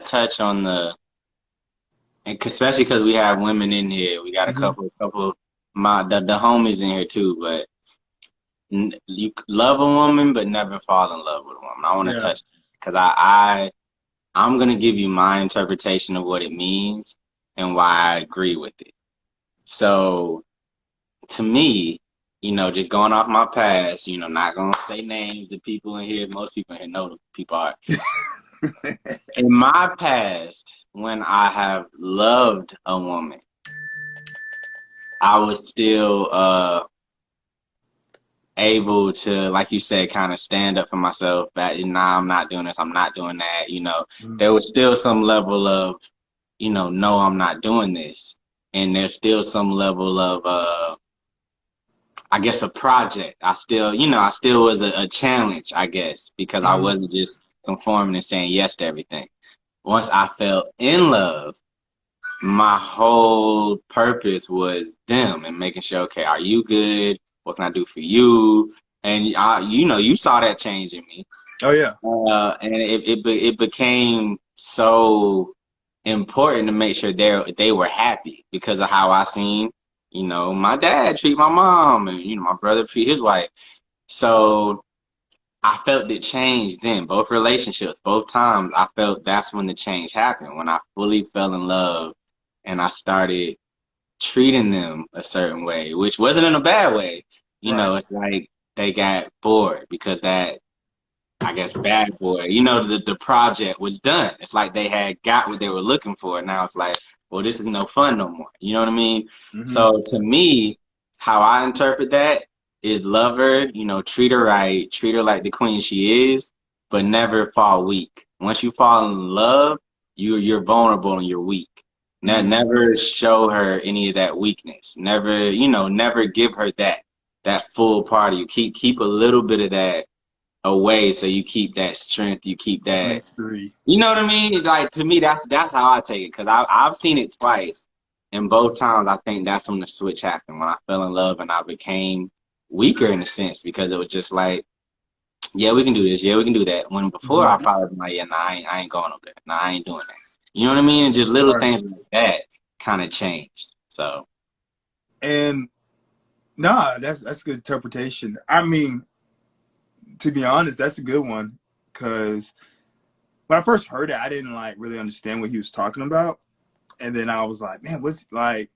touch on and especially because we have women in here. We got a Hmm. couple of the homies in here too. But you love a woman, but never fall in love with a woman. I want to Yeah. touch because I'm gonna give you my interpretation of what it means and why I agree with it. So to me, just going off my past, not gonna say names. The people in here, most people in here know who people are. In my past, when I have loved a woman, I was still able to, like you said, kind of stand up for myself. That nah, I'm not doing this. I'm not doing that. There was still some level of, no, I'm not doing this, and there's still some level of, I guess, a project. I still was a challenge, I guess, because I Hmm. wasn't just conforming and saying yes to everything. Once I fell in love, my whole purpose was them and making sure, okay, are you good? What can I do for you? And you saw that change in me, Oh yeah. and it became so important to make sure they were happy because of how I seen, my dad treat my mom and my brother treat his wife. So I felt it change then. Both relationships, both times, I felt that's when the change happened. When I fully fell in love and I started treating them a certain way, which wasn't in a bad way. Right. It's like they got bored because that, I guess, bad boy, the project was done. It's like they had got what they were looking for. And now it's like, well, this is no fun no more. You know what I mean? Hmm. So to me, how I interpret that is love her, treat her right, treat her like the queen she is, but never fall weak. Once you fall in love, you're vulnerable and you're weak. Hmm. Never show her any of that weakness. Never, never give her that full part of you. Keep a little bit of that away so you keep that strength, you keep That that, makes three. you know what I mean? Like, to me, that's how I take it, because I've seen it twice, and both times I think that's when the switch happened, when I fell in love and I became weaker in a sense, because it was just like, yeah, we can do this, yeah, we can do that, when before I Hmm. probably been like, yeah, nah, I ain't going over there, nah, I ain't doing that, you know what I mean? And just little Right. things like that kind of changed. So And nah, that's good interpretation. I mean, to be honest, that's a good one because when I first heard it, I didn't like really understand what he was talking about, and then I was like, man, what's like?